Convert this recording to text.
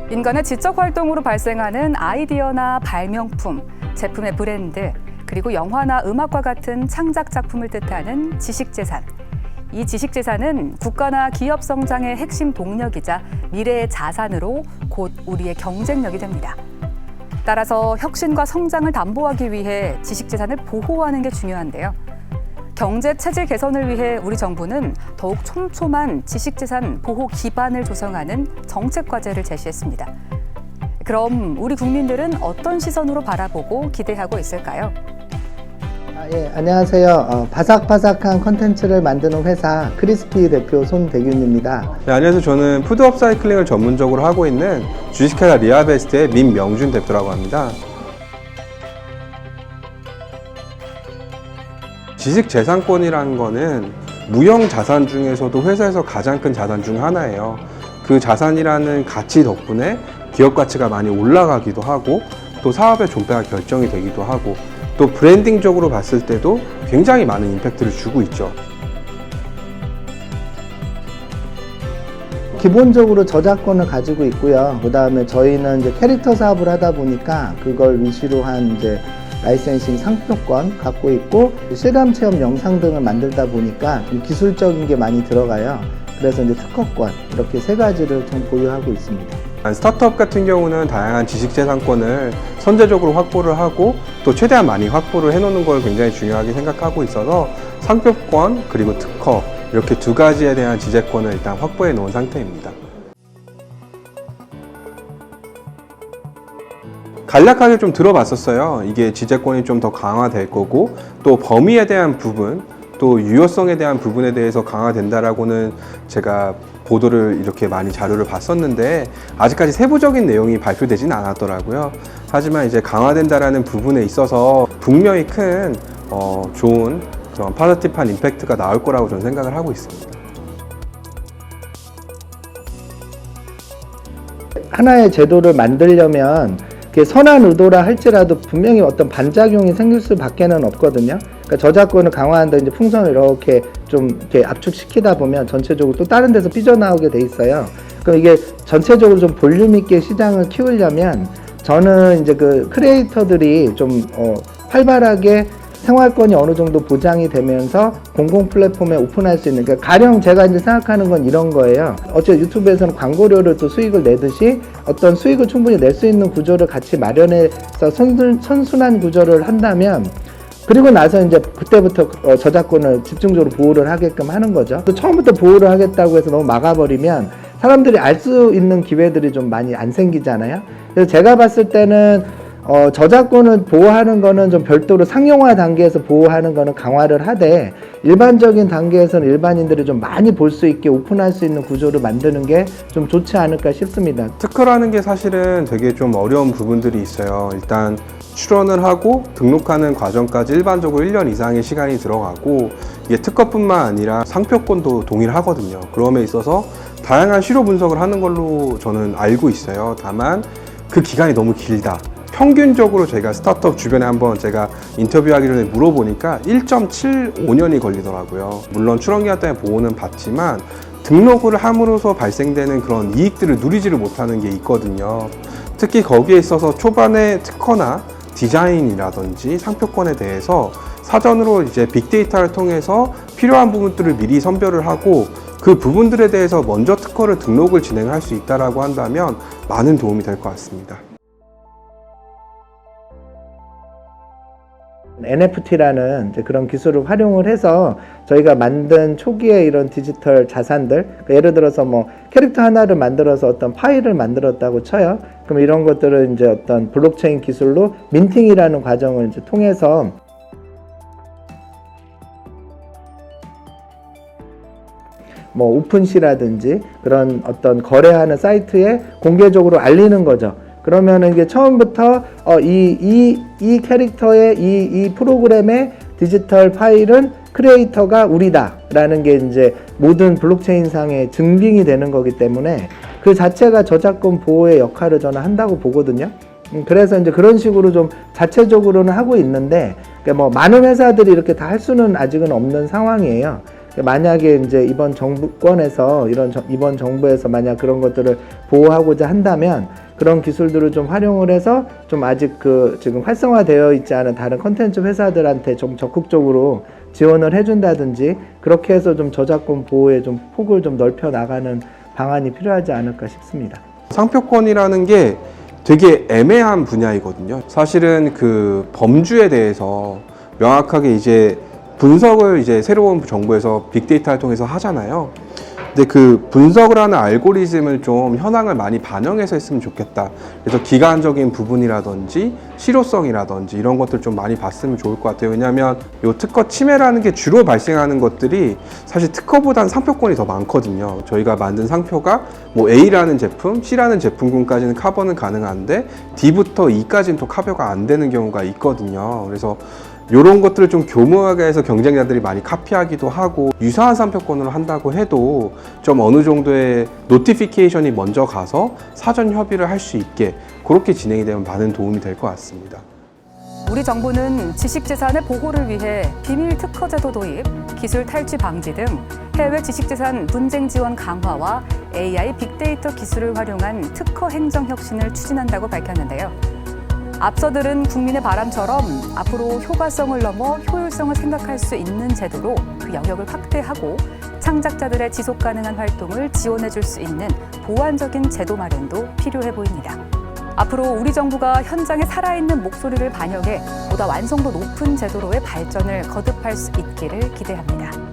인간의 지적 활동으로 발생하는 아이디어나 발명품, 제품의 브랜드, 그리고 영화나 음악과 같은 창작 작품을 뜻하는 지식재산. 이 지식재산은 국가나 기업 성장의 핵심 동력이자 미래의 자산으로 곧 우리의 경쟁력이 됩니다. 따라서 혁신과 성장을 담보하기 위해 지식재산을 보호하는 게 중요한데요. 경제 체질 개선을 위해 우리 정부는 더욱 촘촘한 지식재산 보호 기반을 조성하는 정책 과제를 제시했습니다. 그럼 우리 국민들은 어떤 시선으로 바라보고 기대하고 있을까요? 안녕하세요. 바삭바삭한 컨텐츠를 만드는 회사 크리스피 대표 손대균입니다. 네, 안녕하세요. 저는 푸드 업사이클링을 전문적으로 하고 있는 주식회사 리아베스트의 민명준 대표라고 합니다. 지식재산권이라는 거는 무형자산 중에서도 회사에서 가장 큰 자산 중 하나예요. 그 자산이라는 가치 덕분에 기업 가치가 많이 올라가기도 하고 또 사업의 존폐가 결정이 되기도 하고 또 브랜딩적으로 봤을 때도 굉장히 많은 임팩트를 주고 있죠. 기본적으로 저작권을 가지고 있고요. 그 다음에 저희는 이제 캐릭터 사업을 하다 보니까 그걸 위시로 한 이제 라이센싱 상표권 갖고 있고 실감 체험 영상 등을 만들다 보니까 좀 기술적인 게 많이 들어가요. 그래서 이제 특허권 이렇게 세 가지를 좀 보유하고 있습니다. 스타트업 같은 경우는 다양한 지식재산권을 선제적으로 확보를 하고 또 최대한 많이 확보를 해놓는 걸 굉장히 중요하게 생각하고 있어서 상표권 그리고 특허 이렇게 두 가지에 대한 지재권을 일단 확보해 놓은 상태입니다. 간략하게 좀 들어봤었어요. 이게 지재권이 좀 더 강화될 거고 또 범위에 대한 부분 또 유효성에 대한 부분에 대해서 강화된다라고는 제가 보도를 이렇게 많이 자료를 봤었는데 아직까지 세부적인 내용이 발표되진 않았더라고요. 하지만 이제 강화된다라는 부분에 있어서 분명히 큰 좋은 그런 파지티브한 임팩트가 나올 거라고 저는 생각을 하고 있습니다. 하나의 제도를 만들려면 선한 의도라 할지라도 분명히 어떤 반작용이 생길 수밖에는 없거든요. 그러니까 저작권을 강화한다 이제 풍선을 이렇게 좀 이렇게 압축시키다 보면 전체적으로 또 다른 데서 삐져나오게 돼 있어요. 그럼 이게 전체적으로 좀 볼륨 있게 시장을 키우려면 저는 이제 그 크리에이터들이 좀 활발하게 생활권이 어느 정도 보장이 되면서 공공 플랫폼에 오픈할 수 있는, 그러니까 가령 제가 이제 생각하는 건 이런 거예요. 어째 유튜브에서는 광고료를 또 수익을 내듯이 어떤 수익을 충분히 낼 수 있는 구조를 같이 마련해서 선순환 구조를 한다면 그리고 나서 이제 그때부터 저작권을 집중적으로 보호를 하게끔 하는 거죠. 또 처음부터 보호를 하겠다고 해서 너무 막아버리면 사람들이 알 수 있는 기회들이 좀 많이 안 생기잖아요. 그래서 제가 봤을 때는 저작권을 보호하는 거는 좀 별도로 상용화 단계에서 보호하는 거는 강화를 하되 일반적인 단계에서는 일반인들이 좀 많이 볼 수 있게 오픈할 수 있는 구조를 만드는 게 좀 좋지 않을까 싶습니다. 특허라는 게 사실은 되게 좀 어려운 부분들이 있어요. 일단 출원을 하고 등록하는 과정까지 일반적으로 1년 이상의 시간이 들어가고 이게 특허뿐만 아니라 상표권도 동일하거든요. 그럼에 있어서 다양한 실효 분석을 하는 걸로 저는 알고 있어요. 다만 그 기간이 너무 길다. 평균적으로 제가 스타트업 주변에 한번 제가 인터뷰하기 전에 물어보니까 1.75년이 걸리더라고요. 물론 출원기간 때문에 보호는 받지만 등록을 함으로써 발생되는 그런 이익들을 누리지를 못하는 게 있거든요. 특히 거기에 있어서 초반에 특허나 디자인이라든지 상표권에 대해서 사전으로 이제 빅데이터를 통해서 필요한 부분들을 미리 선별을 하고 그 부분들에 대해서 먼저 특허를 등록을 진행할 수 있다라고 한다면 많은 도움이 될 것 같습니다. NFT라는 이제 그런 기술을 활용을 해서 저희가 만든 초기에 이런 디지털 자산들, 그러니까 예를 들어서 뭐 캐릭터 하나를 만들어서 어떤 파일을 만들었다고 쳐요. 그럼 이런 것들을 이제 어떤 블록체인 기술로 민팅이라는 과정을 이제 통해서 뭐 오픈시라든지 그런 어떤 거래하는 사이트에 공개적으로 알리는 거죠. 그러면은 이게 처음부터 이 캐릭터의 이 프로그램의 디지털 파일은 크리에이터가 우리다라는 게 이제 모든 블록체인상의 증빙이 되는 거기 때문에 그 자체가 저작권 보호의 역할을 저는 한다고 보거든요. 그래서 이제 그런 식으로 좀 자체적으로는 하고 있는데, 그러니까 뭐 많은 회사들이 이렇게 다 할 수는 아직은 없는 상황이에요. 만약에 이제 이번 정부권에서 이번 정부에서 만약 그런 것들을 보호하고자 한다면 그런 기술들을 좀 활용을 해서 좀 아직 지금 활성화되어 있지 않은 다른 컨텐츠 회사들한테 좀 적극적으로 지원을 해준다든지 그렇게 해서 좀 저작권 보호의 좀 폭을 좀 넓혀 나가는 방안이 필요하지 않을까 싶습니다. 상표권이라는 게 되게 애매한 분야이거든요. 사실은 그 범주에 대해서 명확하게 이제 분석을 이제 새로운 정부에서 빅데이터를 통해서 하잖아요. 근데 그 분석을 하는 알고리즘을 좀 현황을 많이 반영해서 했으면 좋겠다. 그래서 기간적인 부분이라든지 실효성이라든지 이런 것들 좀 많이 봤으면 좋을 것 같아요. 왜냐하면 이 특허 침해라는 게 주로 발생하는 것들이 사실 특허보다는 상표권이 더 많거든요. 저희가 만든 상표가 뭐 A라는 제품, C라는 제품군까지는 커버는 가능한데 D부터 E까지는 또 커버가 안 되는 경우가 있거든요. 그래서 이런 것들을 좀 교묘하게 해서 경쟁자들이 많이 카피하기도 하고 유사한 상표권으로 한다고 해도 좀 어느 정도의 노티피케이션이 먼저 가서 사전 협의를 할 수 있게 그렇게 진행이 되면 많은 도움이 될 것 같습니다. 우리 정부는 지식재산의 보호를 위해 비밀 특허 제도 도입, 기술 탈취 방지 등 해외 지식재산 분쟁 지원 강화와 AI 빅데이터 기술을 활용한 특허 행정 혁신을 추진한다고 밝혔는데요. 앞서들은 국민의 바람처럼 앞으로 효과성을 넘어 효율성을 생각할 수 있는 제도로 그 영역을 확대하고 창작자들의 지속 가능한 활동을 지원해 줄 수 있는 보완적인 제도 마련도 필요해 보입니다. 앞으로 우리 정부가 현장에 살아있는 목소리를 반영해 보다 완성도 높은 제도로의 발전을 거듭할 수 있기를 기대합니다.